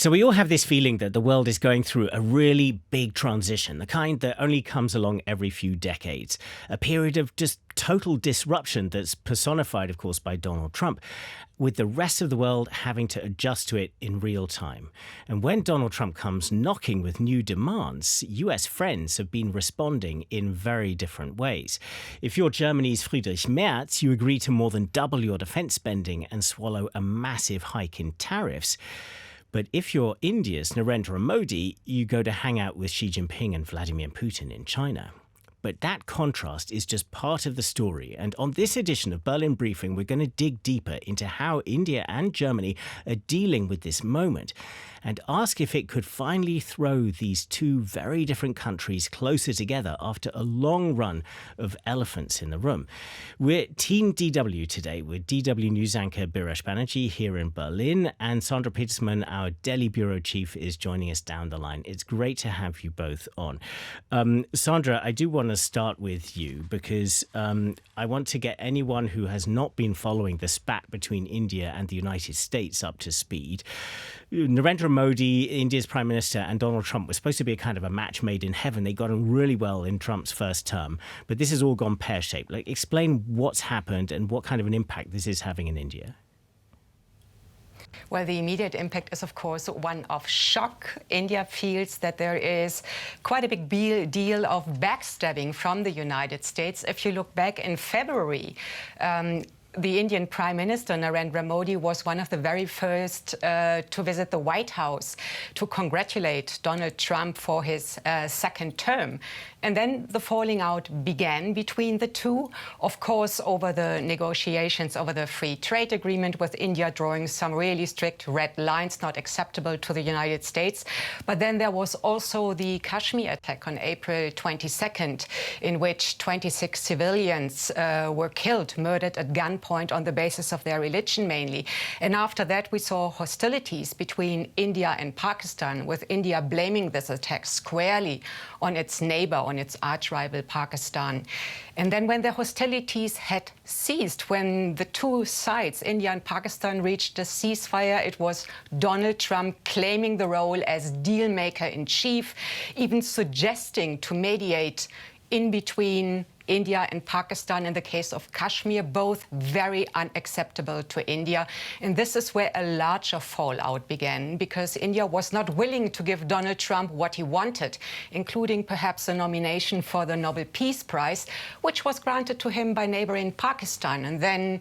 So we all have this feeling that the world is going through a really big transition, the kind that only comes along every few decades, a period of just total disruption that's personified, of course, by Donald Trump, with the rest of the world having to adjust to it in real time. And when Donald Trump comes knocking with new demands, US friends have been responding in very different ways. If you're Germany's Friedrich Merz, you agree to more than double your defense spending and swallow a massive hike in tariffs. But if you're India's Narendra Modi, you go to hang out with Xi Jinping and Vladimir Putin in China. But that contrast is just part of the story. And on this edition of Berlin Briefing, we're going to dig deeper into how India and Germany are dealing with this moment and ask if it could finally throw these two very different countries closer together after a long run of elephants in the room. We're Team DW today with DW News anchor Biresh Banerjee here in Berlin, and Sandra Petersmann, our Delhi bureau chief, is joining us down the line. It's great to have you both on. Sandra, I do want to start with you because I want to get anyone who has not been following the spat between India and the United States up to speed. Narendra Modi, India's prime minister, and Donald Trump were supposed to be a kind of a match made in heaven. They got on really well in Trump's first term, but this has all gone pear-shaped. Explain what's happened and what kind of an impact this is having in India. Well, the immediate impact is, of course, one of shock. India feels that there is quite a big deal of backstabbing from the United States. If you look back in February, the Indian Prime Minister, Narendra Modi, was one of the very first to visit the White House to congratulate Donald Trump for his second term. And then the falling out began between the two, of course, over the negotiations over the free trade agreement, with India drawing some really strict red lines not acceptable to the United States. But then there was also the Kashmir attack on April 22nd, in which 26 civilians were killed, murdered at gunpoint on the basis of their religion mainly. And after that, we saw hostilities between India and Pakistan, with India blaming this attack squarely on its neighbor, on its arch-rival Pakistan. And then when the hostilities had ceased, when the two sides, India and Pakistan, reached a ceasefire, it was Donald Trump claiming the role as deal-maker-in-chief, even suggesting to mediate in between India and Pakistan in the case of Kashmir, both very unacceptable to India. And this is where a larger fallout began, because India was not willing to give Donald Trump what he wanted, including perhaps a nomination for the Nobel Peace Prize, which was granted to him by neighboring Pakistan. And then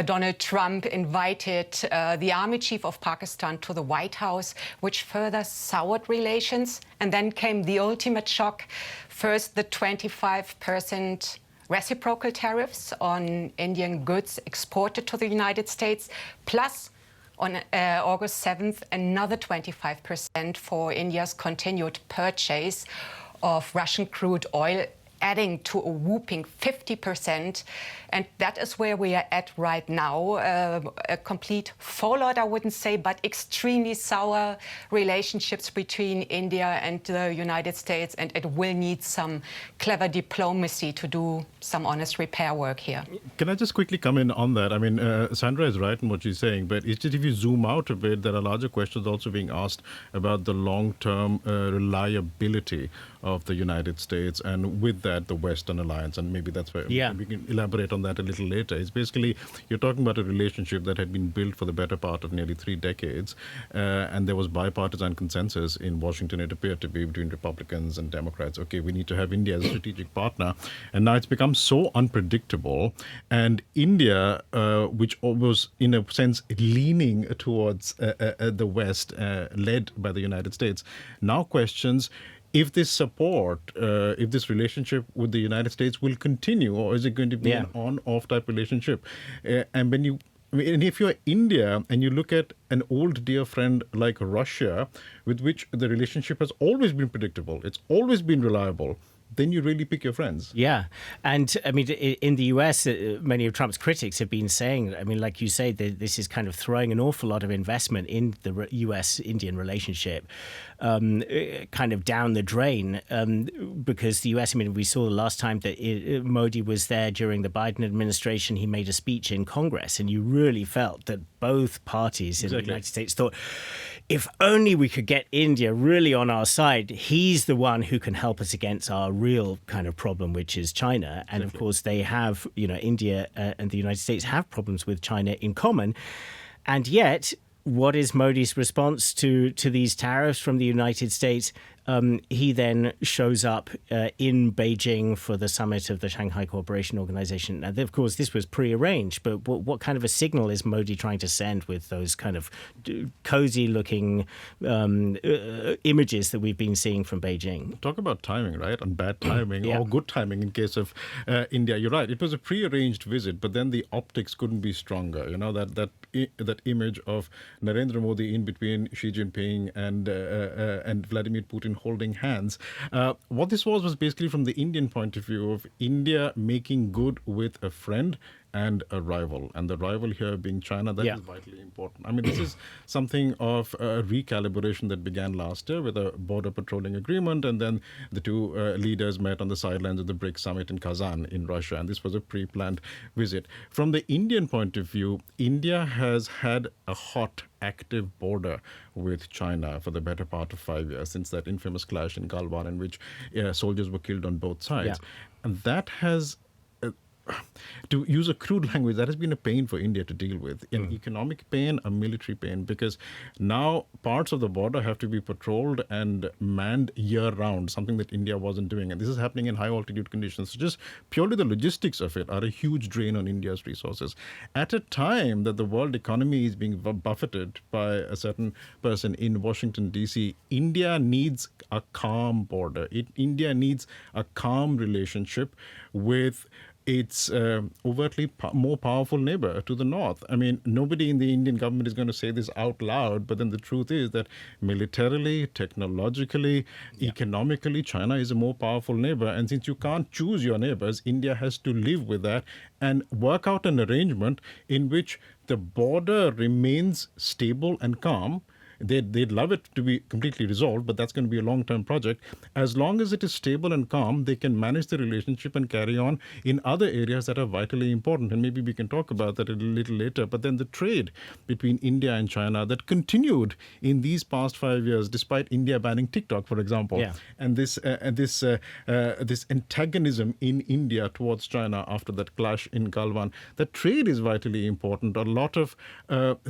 Donald Trump invited the army chief of Pakistan to the White House, which further soured relations. And then came the ultimate shock. First, the 25% reciprocal tariffs on Indian goods exported to the United States, plus on August 7th, another 25% for India's continued purchase of Russian crude oil, adding to a whooping 50%. And that is where we are at right now. A complete fallout, I wouldn't say, but extremely sour relationships between India and the United States. And it will need some clever diplomacy to do some honest repair work here. Can I just quickly come in on that? I mean, Sandra is right in what she's saying, but it's just if you zoom out a bit, there are larger questions also being asked about the long-term reliability of the United States, and with that, the Western alliance. And maybe that's where we can elaborate on that a little later. It's basically, you're talking about a relationship that had been built for the better part of nearly 3 decades, and there was bipartisan consensus in Washington, it appeared to be, between Republicans and Democrats. Okay, we need to have India as a strategic partner. And now it's become so unpredictable. And India, which was in a sense leaning towards the West, led by the United States, now questions if this support, if this relationship with the United States will continue, or is it going to be an on-off type relationship? And if you're India and you look at an old dear friend like Russia, with which the relationship has always been predictable, it's always been reliable, then you really pick your friends. Yeah. And I mean, in the US, many of Trump's critics have been saying, I mean, like you say, this is kind of throwing an awful lot of investment in the US-Indian relationship kind of down the drain, because the US, I mean, we saw the last time that Modi was there during the Biden administration, he made a speech in Congress, and you really felt that both parties in the United States thought if only we could get India really on our side. He's the one who can help us against our real kind of problem, which is China. And of course, they have, India and the United States have problems with China in common. And yet, what is Modi's response to these tariffs from the United States? He then shows up in Beijing for the summit of the Shanghai Cooperation Organization. Now, of course, this was prearranged, but what kind of a signal is Modi trying to send with those kind of cozy-looking images that we've been seeing from Beijing? Talk about timing, right? And bad timing or good timing in case of India. You're right. It was a prearranged visit, but then the optics couldn't be stronger. That image of Narendra Modi in between Xi Jinping and Vladimir Putin holding hands. What this was basically from the Indian point of view of India making good with a friend and a rival. And the rival here being China, that is vitally important. I mean, this is something of a recalibration that began last year with a border patrolling agreement. And then the two leaders met on the sidelines of the BRICS summit in Kazan in Russia. And this was a pre-planned visit. From the Indian point of view, India has had a hot, active border with China for the better part of 5 years, since that infamous clash in Galwan in which soldiers were killed on both sides. And that has, to use a crude language, that has been a pain for India to deal with. An economic pain, a military pain, because now parts of the border have to be patrolled and manned year-round, something that India wasn't doing. And this is happening in high-altitude conditions. So just purely the logistics of it are a huge drain on India's resources. At a time that the world economy is being buffeted by a certain person in Washington, D.C., India needs a calm border. India needs a calm relationship with its overtly more powerful neighbor to the north. I mean, nobody in the Indian government is going to say this out loud, but then the truth is that militarily, technologically, economically, China is a more powerful neighbor. And since you can't choose your neighbors, India has to live with that and work out an arrangement in which the border remains stable and calm. They'd love it to be completely resolved, but that's going to be a long-term project. As long as it is stable and calm, they can manage the relationship and carry on in other areas that are vitally important. And maybe we can talk about that a little later. But then the trade between India and China that continued in these past 5 years, despite India banning TikTok, for example, and this antagonism in India towards China after that clash in Galwan, that trade is vitally important. A lot of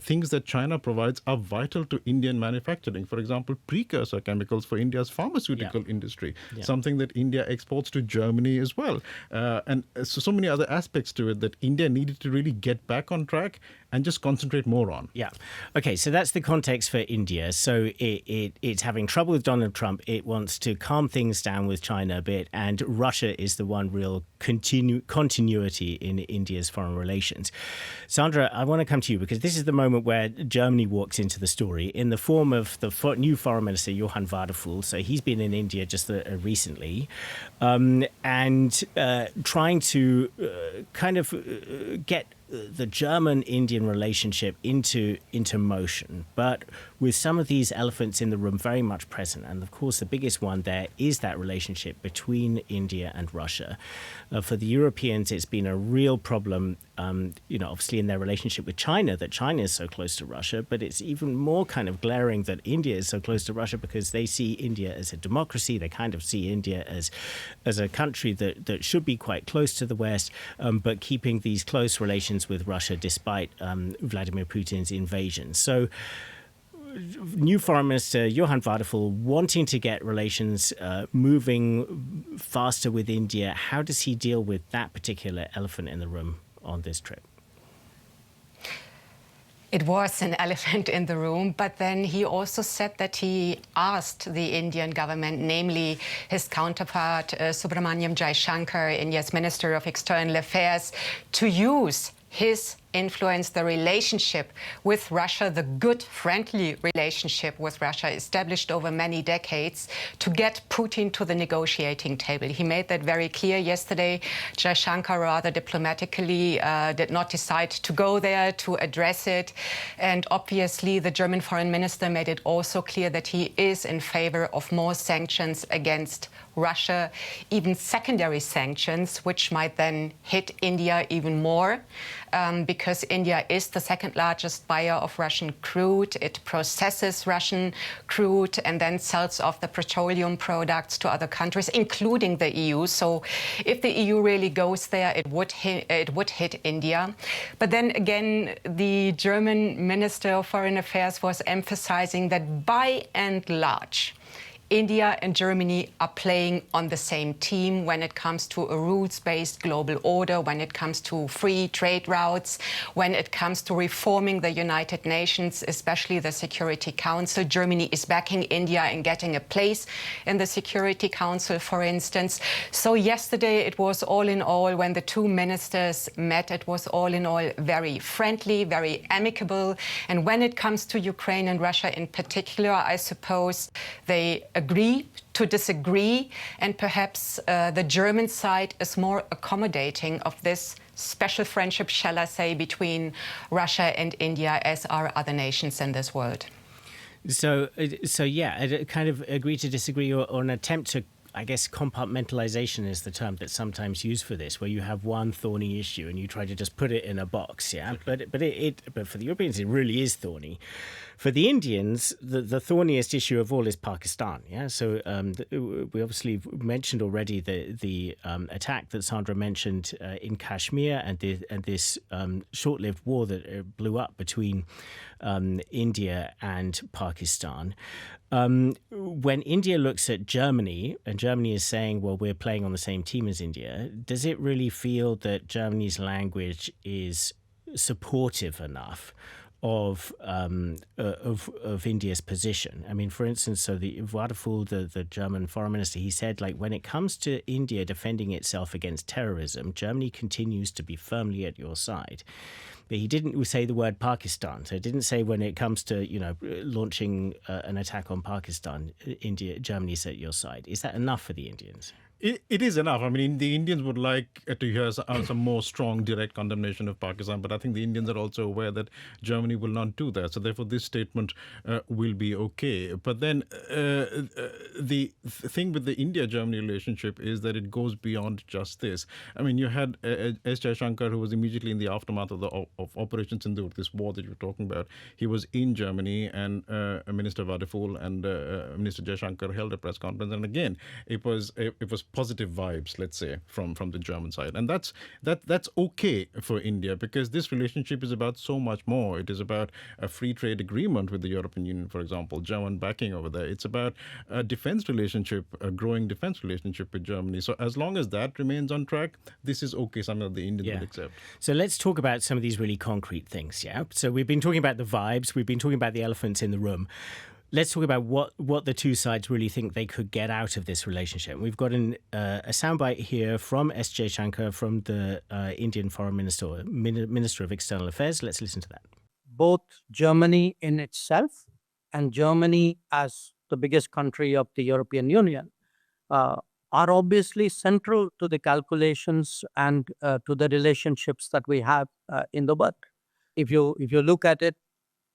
things that China provides are vital to Indian manufacturing. For example, precursor chemicals for India's pharmaceutical industry, something that India exports to Germany as well. And so many other aspects to it that India needed to really get back on track and just concentrate more on. Yeah. Okay, so that's the context for India. So it's having trouble with Donald Trump. It wants to calm things down with China a bit. And Russia is the one real continuity in India's foreign relations. Sandra, I want to come to you because this is the moment where Germany walks into the story in the form of the new foreign minister, Johann Wadephul. So he's been in India just recently and trying to kind of get the German-Indian relationship into motion, but with some of these elephants in the room very much present. And of course, the biggest one there is that relationship between India and Russia. For the Europeans, it's been a real problem, obviously in their relationship with China, that China is so close to Russia, but it's even more kind of glaring that India is so close to Russia because they see India as a democracy. They kind of see India as a country that should be quite close to the West, but keeping these close relations with Russia despite Vladimir Putin's invasion. So new Foreign Minister Johann Wadephul wanting to get relations moving faster with India. How does he deal with that particular elephant in the room on this trip? It was an elephant in the room, but then he also said that he asked the Indian government, namely his counterpart Subramaniam Jaishankar, India's Minister of External Affairs, to use his influence, the relationship with Russia, the good, friendly relationship with Russia established over many decades, to get Putin to the negotiating table. He made that very clear yesterday. Jaishankar rather diplomatically did not decide to go there to address it. And obviously, the German foreign minister made it also clear that he is in favor of more sanctions against Russia, even secondary sanctions, which might then hit India even more. because India is the second largest buyer of Russian crude. It processes Russian crude and then sells off the petroleum products to other countries, including the EU. So if the EU really goes there, it would hit India. But then again, the German Minister of Foreign Affairs was emphasizing that by and large, India and Germany are playing on the same team when it comes to a rules-based global order, when it comes to free trade routes, when it comes to reforming the United Nations, especially the Security Council. Germany is backing India in getting a place in the Security Council, for instance. So yesterday it was all in all, when the two ministers met, it was all in all very friendly, very amicable. And when it comes to Ukraine and Russia in particular, I suppose they agree to disagree, and perhaps the German side is more accommodating of this special friendship, shall I say, between Russia and India, as are other nations in this world. So yeah, I kind of agree to disagree, or an attempt to, I guess, compartmentalization is the term that's sometimes used for this, where you have one thorny issue and you try to just put it in a box, yeah. But for the Europeans, it really is thorny. For the Indians, the thorniest issue of all is Pakistan, yeah. So we obviously mentioned already the attack that Sandra mentioned in Kashmir, and this short-lived war that blew up between India and Pakistan. When India looks at Germany, and Germany is saying, well, we're playing on the same team as India, does it really feel that Germany's language is supportive enough of India's position? I mean, for instance, so the Waterful, the German foreign minister, he said, like, when it comes to India defending itself against terrorism, Germany continues to be firmly at your side. But he didn't say the word Pakistan. So it didn't say when it comes to, launching an attack on Pakistan, Germany's at your side. Is that enough for the Indians? It is enough. I mean, the Indians would like to hear some more strong, direct condemnation of Pakistan, but I think the Indians are also aware that Germany will not do that. So therefore, this statement will be okay. But then the thing with the India-Germany relationship is that it goes beyond just this. I mean, you had S. Jaishankar, who was immediately in the aftermath of Operation Sindoor, this war that you're talking about. He was in Germany, and Minister Waterful and Minister Jaishankar held a press conference. And again, it was positive vibes, let's say, from the German side. And that's okay for India, because this relationship is about so much more. It is about a free trade agreement with the European Union, for example, German backing over there. It's about a defense relationship, a growing defense relationship with Germany. So as long as that remains on track, this is okay, something that the Indians will accept. So let's talk about some of these really concrete things, yeah? So we've been talking about the vibes, we've been talking about the elephants in the room. Let's talk about what the two sides really think they could get out of this relationship. We've got a soundbite here from S. Jaishankar, from the Indian Foreign Minister, Minister of External Affairs. Let's listen to that. Both Germany in itself and Germany as the biggest country of the European Union are obviously central to the calculations and to the relationships that we have in the world. If you look at it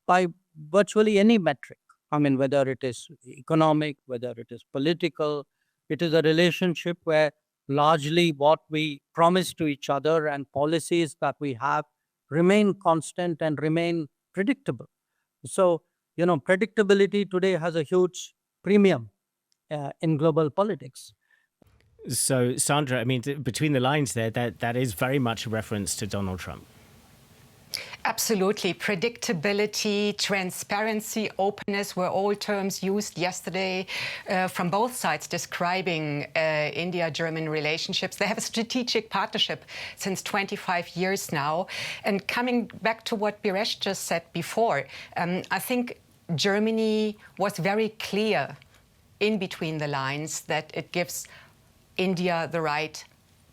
by virtually any metric, I mean, whether it is economic, whether it is political, it is a relationship where largely what we promise to each other and policies that we have remain constant and remain predictable. So, predictability today has a huge premium in global politics. So, Sandra, I mean, between the lines there, that is very much a reference to Donald Trump. Absolutely. Predictability, transparency, openness were all terms used yesterday from both sides describing India-German relationships. They have a strategic partnership since 25 years now. And coming back to what Biresh just said before, I think Germany was very clear in between the lines that it gives India the right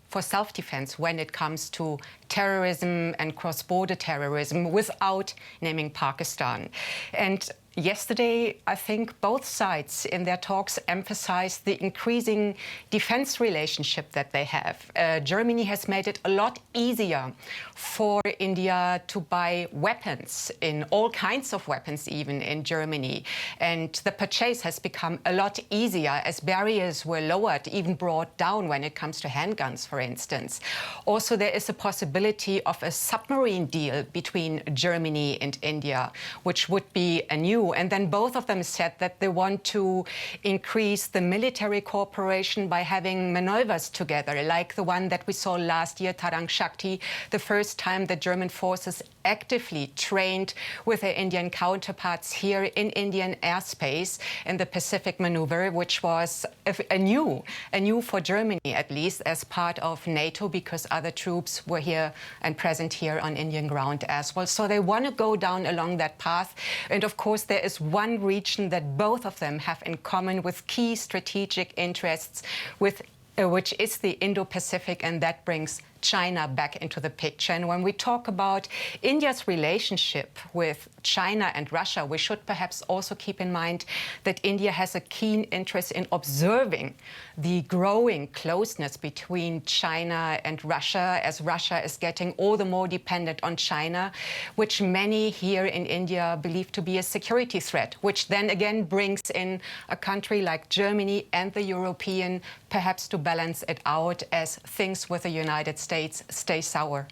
for self-defense when it comes to terrorism and cross-border terrorism, without naming Pakistan. And Yesterday, I think both sides in their talks emphasized the increasing defense relationship that they have. Germany has made it a lot easier for India to buy weapons, in all kinds of weapons even in Germany. And the purchase has become a lot easier as barriers were lowered, even brought down when it comes to handguns, for instance. Also, there is a possibility of a submarine deal between Germany and India, which would be a new. And then both of them said that they want to increase the military cooperation by having maneuvers together, like the one that we saw last year, Tarang Shakti, the first time that German forces actively trained with their Indian counterparts here in Indian airspace in the Pacific maneuver, which was a new for Germany, at least as part of NATO, because other troops were here and present here on Indian ground as well. So they want to go down along that path. And of course, there is one region that both of them have in common with key strategic interests, which is the Indo-Pacific, and that brings China back into the picture. And when we talk about India's relationship with China and Russia, we should perhaps also keep in mind that India has a keen interest in observing the growing closeness between China and Russia, as Russia is getting all the more dependent on China, which many here in India believe to be a security threat, which then again brings in a country like Germany and the European perhaps to balance it out as things with the United States stay sour.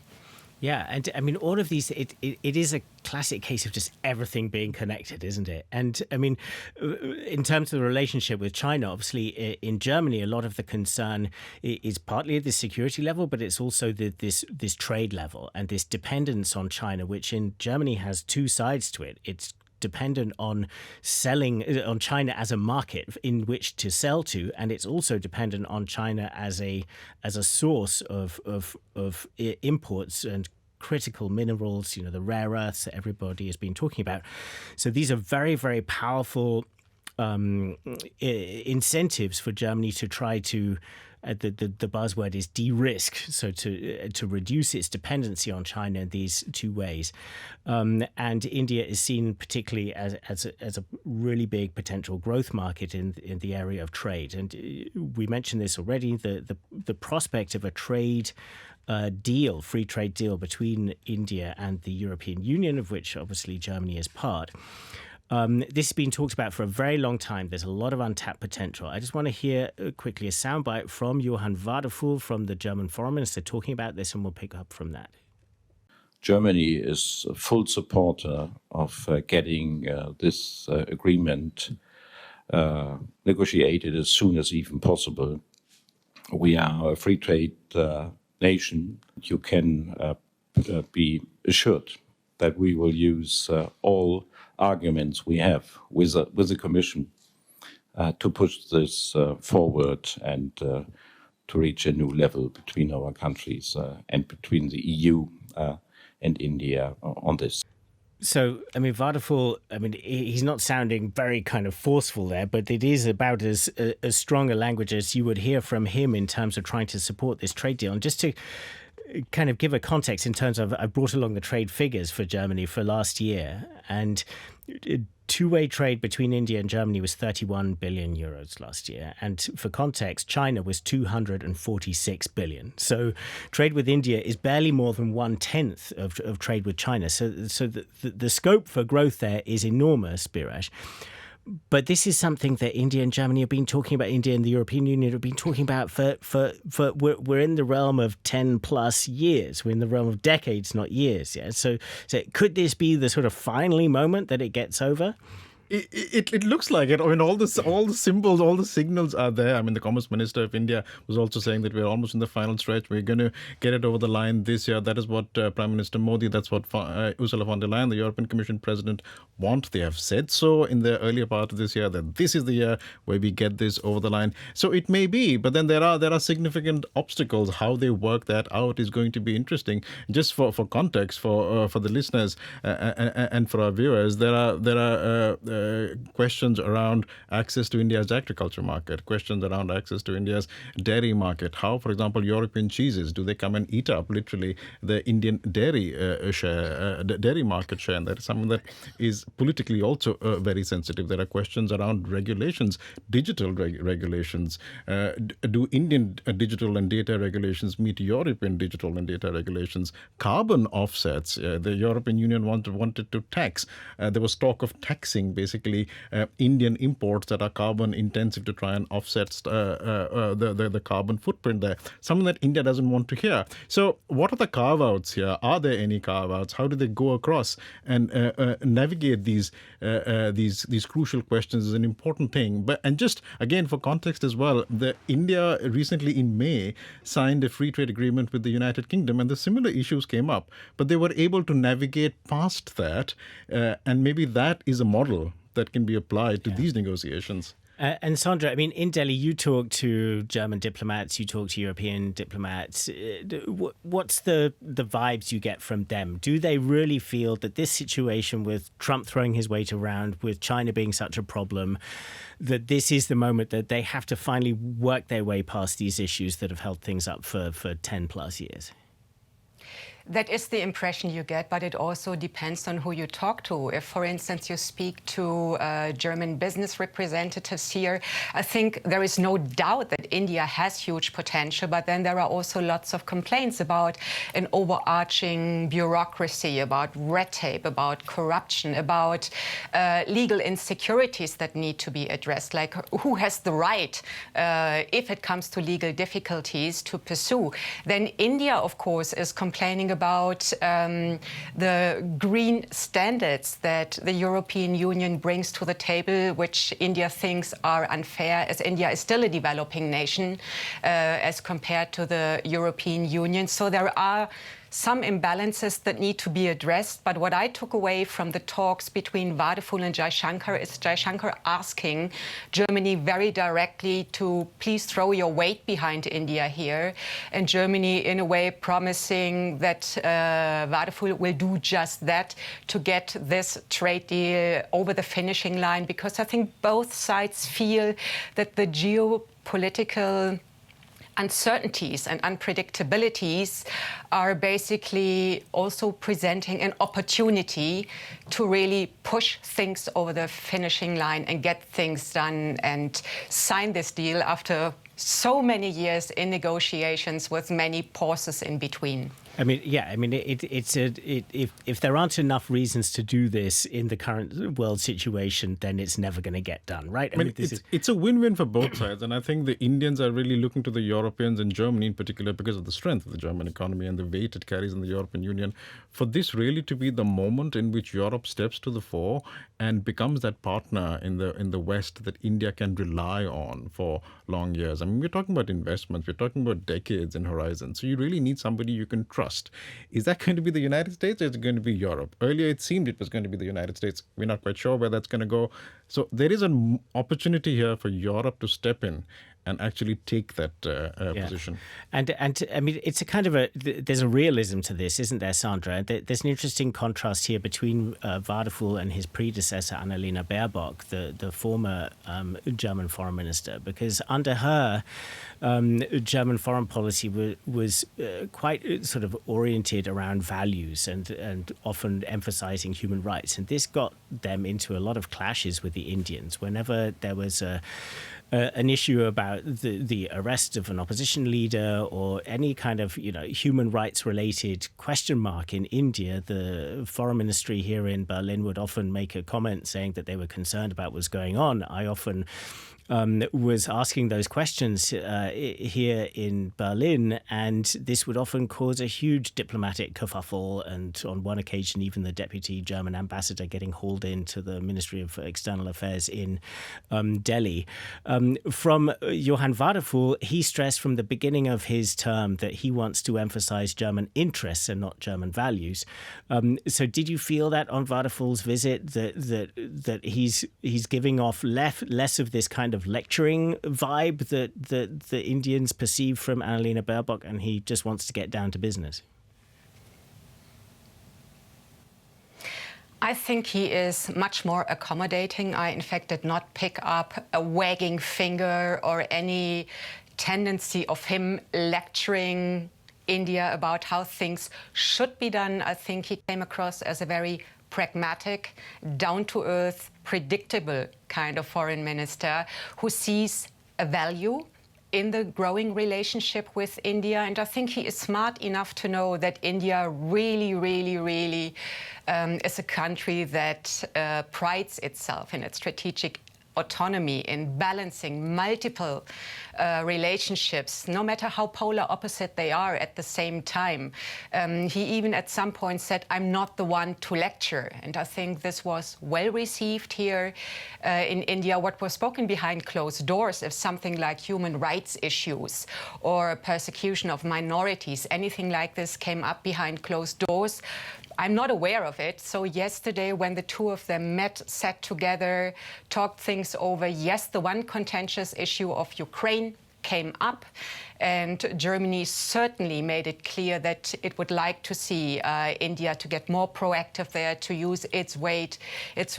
Yeah, and I mean, all of these, it is a classic case of just everything being connected, isn't it? And I mean, in terms of the relationship with China, obviously in Germany, a lot of the concern is partly at the security level, but it's also this trade level and this dependence on China, which in Germany has two sides to it. It's dependent on selling on China as a market in which to sell to, and it's also dependent on China as a source of imports and critical minerals, the rare earths that everybody has been talking about. So these are very, very powerful incentives for Germany to try to the buzzword is de-risk, so to reduce its dependency on China in these two ways. And India is seen particularly as a really big potential growth market in the area of trade. And we mentioned this already, the prospect of a trade free trade deal between India and the European Union, of which obviously Germany is part. This has been talked about for a very long time. There's a lot of untapped potential. I just want to hear quickly a soundbite from Johann Wadefuhl, from the German Foreign Minister, talking about this, and we'll pick up from that. Germany is a full supporter of getting this agreement negotiated as soon as even possible. We are a free trade nation. You can be assured that we will use all arguments we have with the Commission to push this forward and to reach a new level between our countries and between the EU and India on this. So, I mean, Wadefuhl, he's not sounding very kind of forceful there, but it is about as strong a language as you would hear from him in terms of trying to support this trade deal. And just to kind of give a context in terms of, I brought along the trade figures for Germany for last year, and two-way trade between India and Germany was 31 billion euros last year. And for context, China was 246 billion. So trade with India is barely more than 1/10 of trade with China. So the scope for growth there is enormous, Biresh. But this is something that India and Germany have been talking about. India and the European Union have been talking about for we're in the realm of 10 plus years. We're in the realm of decades, not years. Yeah. So could this be the sort of finally moment that it gets over? It looks like it. I mean, all the symbols, all the signals are there. I mean, the Commerce Minister of India was also saying that we're almost in the final stretch. We're going to get it over the line this year. That is what Prime Minister Modi, that's what Ursula von der Leyen, the European Commission President, want. They have said so in the earlier part of this year, that this is the year where we get this over the line. So it may be, but then there are significant obstacles. How they work that out is going to be interesting. Just for context, for the listeners and for our viewers, there are questions around access to India's agriculture market, questions around access to India's dairy market. How, for example, European cheeses, do they come and eat up literally the Indian dairy dairy market share? And that is something that is politically also very sensitive. There are questions around regulations, digital regulations. Do Indian digital and data regulations meet European digital and data regulations? Carbon offsets. The European Union wanted to tax. There was talk of taxing basically Indian imports that are carbon intensive to try and offset the carbon footprint there. Something that India doesn't want to hear. So what are the carve-outs here? Are there any carve-outs? How do they go across and navigate these crucial questions is an important thing. And just again for context as well, India recently in May signed a free trade agreement with the United Kingdom, and the similar issues came up, but they were able to navigate past that, and maybe that is a model that can be applied to these negotiations. And Sandra, I mean, in Delhi, you talk to German diplomats, you talk to European diplomats. What's the vibes you get from them? Do they really feel that this situation with Trump throwing his weight around, with China being such a problem, that this is the moment that they have to finally work their way past these issues that have held things up for 10 plus years? That is the impression you get, but it also depends on who you talk to. If, for instance, you speak to German business representatives here, I think there is no doubt that India has huge potential, but then there are also lots of complaints about an overarching bureaucracy, about red tape, about corruption, about legal insecurities that need to be addressed, like who has the right, if it comes to legal difficulties, to pursue. Then India, of course, is complaining about the green standards that the European Union brings to the table, which India thinks are unfair, as India is still a developing nation as compared to the European Union. So there are some imbalances that need to be addressed. But what I took away from the talks between Vadeful and Jaishankar is Jaishankar asking Germany very directly to please throw your weight behind India here, and Germany in a way promising that Vadeful will do just that to get this trade deal over the finishing line, because I think both sides feel that the geopolitical uncertainties and unpredictabilities are basically also presenting an opportunity to really push things over the finishing line and get things done and sign this deal after so many years in negotiations with many pauses in between. I mean, yeah, I mean, if there aren't enough reasons to do this in the current world situation, then it's never going to get done, right? I mean, it's a win-win for both sides. And I think the Indians are really looking to the Europeans and Germany in particular because of the strength of the German economy and the weight it carries in the European Union, for this really to be the moment in which Europe steps to the fore and becomes that partner in the West that India can rely on for long years. I mean, we're talking about investments, we're talking about decades in horizon. So you really need somebody you can trust. Is that going to be the United States or is it going to be Europe? Earlier, it seemed it was going to be the United States. We're not quite sure where that's going to go. So there is an opportunity here for Europe to step in and actually take that position. And I mean, it's a kind of there's a realism to this, isn't there, Sandra? There's an interesting contrast here between Vadeful and his predecessor, Annalena Baerbock, the former German foreign minister, because under her, German foreign policy was quite sort of oriented around values and often emphasizing human rights. And this got them into a lot of clashes with the Indians. Whenever there was an issue about the arrest of an opposition leader or any kind of human rights related question mark in India, the foreign ministry here in Berlin would often make a comment saying that they were concerned about what's going on. I often was asking those questions here in Berlin, and this would often cause a huge diplomatic kerfuffle, and on one occasion even the deputy German ambassador getting hauled into the Ministry of External Affairs in Delhi. From Johann Vadeful, he stressed from the beginning of his term that he wants to emphasize German interests and not German values. So did you feel that on Vadeful's visit that he's giving off less of this kind of lecturing vibe that the Indians perceive from Annalena Baerbock, and he just wants to get down to business? I think he is much more accommodating. I, in fact, did not pick up a wagging finger or any tendency of him lecturing India about how things should be done. I think he came across as a very pragmatic, down-to-earth, predictable kind of foreign minister who sees a value in the growing relationship with India. And I think he is smart enough to know that India really, really, really is a country that prides itself in its strategic autonomy, in balancing multiple relationships, no matter how polar opposite they are at the same time. He even at some point said, I'm not the one to lecture. And I think this was well received here in India. What was spoken behind closed doors, if something like human rights issues or persecution of minorities, anything like this came up behind closed doors, I'm not aware of it. So yesterday, when the two of them met, sat together, talked things over, yes, the one contentious issue of Ukraine came up, and Germany certainly made it clear that it would like to see India to get more proactive there, to use its weight, its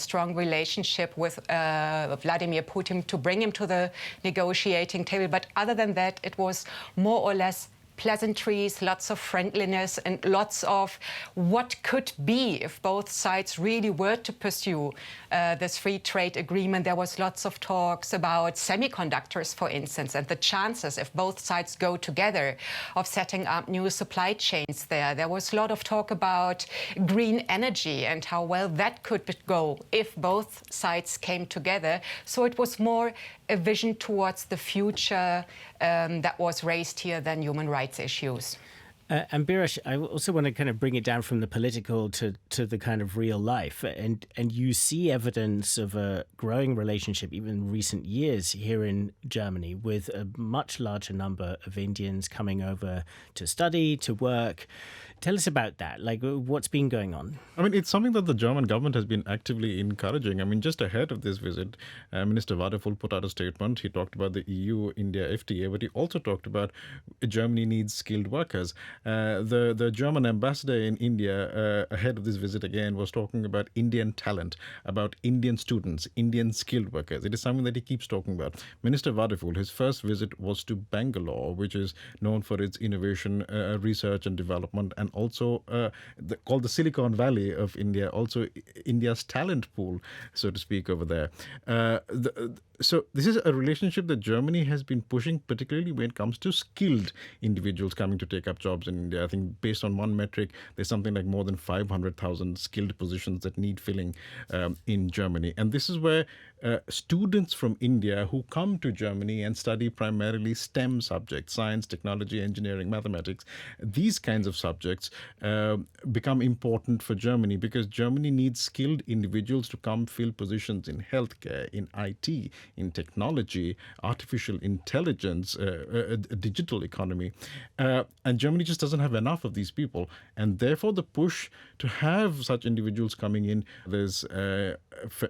strong relationship with Vladimir Putin to bring him to the negotiating table. But other than that, it was more or less pleasantries, lots of friendliness, and lots of what could be if both sides really were to pursue this free trade agreement. There was lots of talks about semiconductors, for instance, and the chances, if both sides go together, of setting up new supply chains there. There was a lot of talk about green energy and how well that could go if both sides came together. So it was more a vision towards the future that was raised here than human rights issues. And Biresh, I also want to kind of bring it down from the political to the kind of real life. And you see evidence of a growing relationship, even in recent years here in Germany, with a much larger number of Indians coming over to study, to work. Tell us about that. Like, what's been going on? I mean, it's something that the German government has been actively encouraging. I mean, just ahead of this visit, Minister Wadefull put out a statement. He talked about the EU-India FTA, but he also talked about Germany needs skilled workers. The German ambassador in India, ahead of this visit again, was talking about Indian talent, about Indian students, Indian skilled workers. It is something that he keeps talking about. Minister Wadefull, his first visit was to Bangalore, which is known for its innovation, research and development, and also called the Silicon Valley of India, also India's talent pool, so to speak, over there. So this is a relationship that Germany has been pushing, particularly when it comes to skilled individuals coming to take up jobs in India. I think based on one metric, there's something like more than 500,000 skilled positions that need filling in Germany. And this is where students from India who come to Germany and study primarily STEM subjects, science, technology, engineering, mathematics, these kinds of subjects become important for Germany, because Germany needs skilled individuals to come fill positions in healthcare, in IT, in technology, artificial intelligence, a digital economy. And Germany just doesn't have enough of these people. And therefore, the push to have such individuals coming in, there's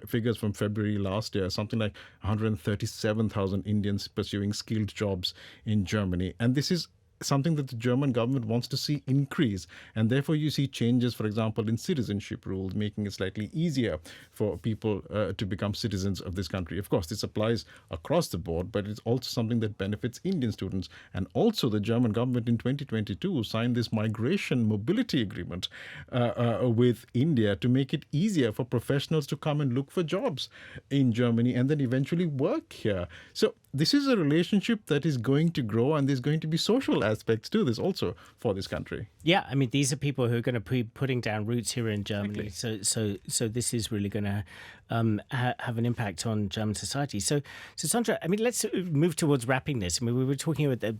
figures from February last year, something like 137,000 Indians pursuing skilled jobs in Germany. And this is something that the German government wants to see increase. And therefore, you see changes, for example, in citizenship rules, making it slightly easier for people to become citizens of this country. Of course, this applies across the board, but it's also something that benefits Indian students. And also, the German government in 2022 signed this migration mobility agreement with India to make it easier for professionals to come and look for jobs in Germany and then eventually work here. So this is a relationship that is going to grow, and there's going to be social aspects to this also for this country. Yeah, I mean, these are people who are going to be putting down roots here in Germany. Exactly. So this is really going to have an impact on German society. So Sandra, I mean, let's move towards wrapping this. I mean, we were talking at the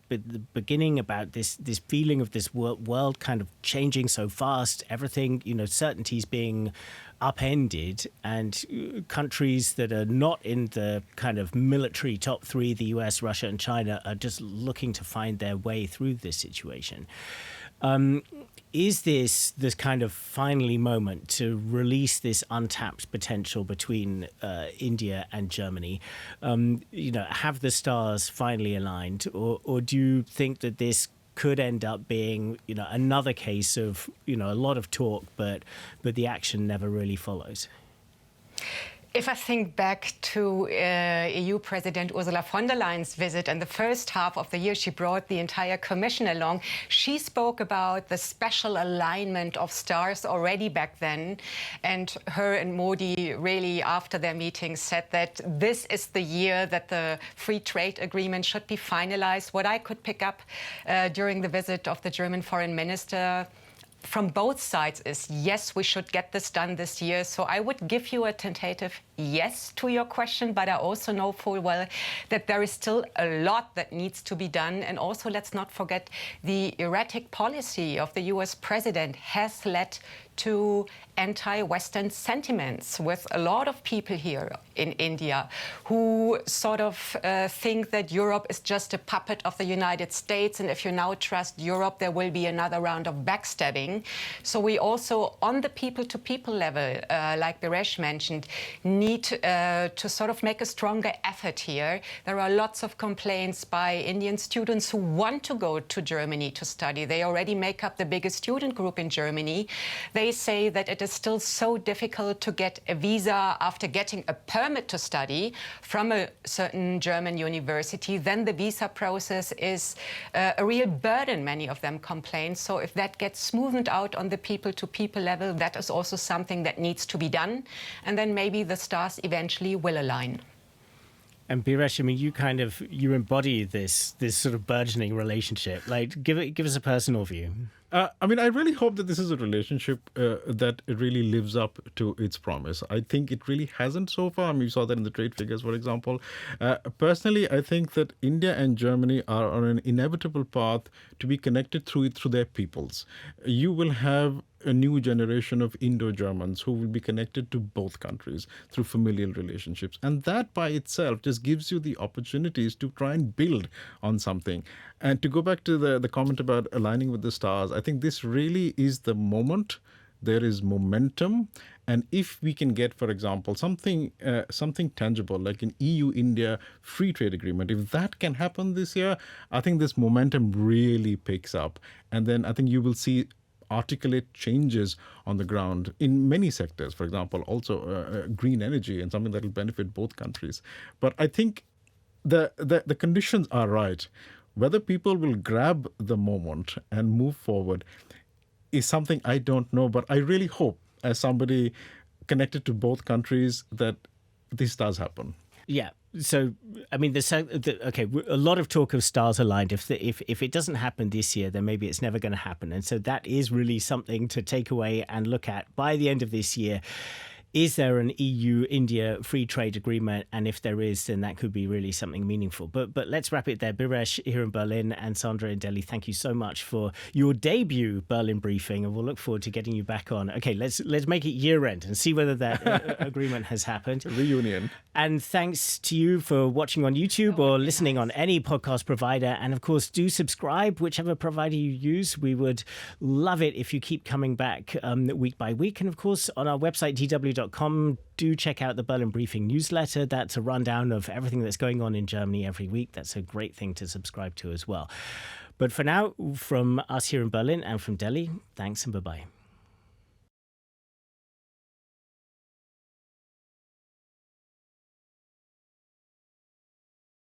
beginning about this feeling of this world kind of changing so fast, everything, certainties being upended, and countries that are not in the kind of military top three, the US, Russia and China, are just looking to find their way through this situation. Is this kind of finally moment to release this untapped potential between India and Germany? Have the stars finally aligned, or do you think that this could end up being, another case of, a lot of talk, but the action never really follows? If I think back to EU President Ursula von der Leyen's visit in the first half of the year, she brought the entire Commission along. She spoke about the special alignment of stars already back then. And her and Modi really, after their meeting, said that this is the year that the free trade agreement should be finalized. What I could pick up during the visit of the German foreign minister from both sides is, yes, we should get this done this year. So I would give you a tentative yes to your question, but I also know full well that there is still a lot that needs to be done. And also, let's not forget, the erratic policy of the US president has led to anti-Western sentiments with a lot of people here in India who sort of think that Europe is just a puppet of the United States, and if you now trust Europe, there will be another round of backstabbing. So we also, on the people-to-people level, like Biresh mentioned, need to sort of make a stronger effort here. There are lots of complaints by Indian students who want to go to Germany to study. They already make up the biggest student group in Germany. They say that it is still so difficult to get a visa after getting a permit to study from a certain German university. Then the visa process is a real burden, many of them complain. So if that gets smoothed out on the people-to-people level, that is also something that needs to be done. And then maybe the stars eventually will align. And Biresh, I mean, you embody this sort of burgeoning relationship. Like, give us a personal view. I really hope that this is a relationship that really lives up to its promise. I think it really hasn't so far. I mean, you saw that in the trade figures, for example. Personally, I think that India and Germany are on an inevitable path to be connected through their peoples. You will have a new generation of Indo-Germans who will be connected to both countries through familial relationships. And that by itself just gives you the opportunities to try and build on something. And to go back to the comment about aligning with the stars, I think this really is the moment. There is momentum. And if we can get, for example, something tangible like an EU-India free trade agreement, if that can happen this year, I think this momentum really picks up. And then I think you will see articulate changes on the ground in many sectors, for example, also green energy and something that will benefit both countries. But I think the conditions are right. Whether people will grab the moment and move forward is something I don't know, but I really hope, as somebody connected to both countries, that this does happen. Yeah. So, I mean, a lot of talk of stars aligned. If it doesn't happen this year, then maybe it's never going to happen. And so that is really something to take away and look at by the end of this year. Is there an EU-India free trade agreement? And if there is, then that could be really something meaningful. But let's wrap it there. Biresh here in Berlin and Sandra in Delhi, thank you so much for your debut Berlin briefing. And we'll look forward to getting you back on. Okay, let's make it year-end and see whether that agreement has happened. Reunion. And thanks to you for watching on YouTube or listening on any podcast provider. And of course, do subscribe, whichever provider you use. We would love it if you keep coming back week by week. And of course, on our website, dw.com, do check out the Berlin Briefing newsletter. That's a rundown of everything that's going on in Germany every week. That's a great thing to subscribe to as well. But for now, from us here in Berlin and from Delhi, thanks and bye-bye.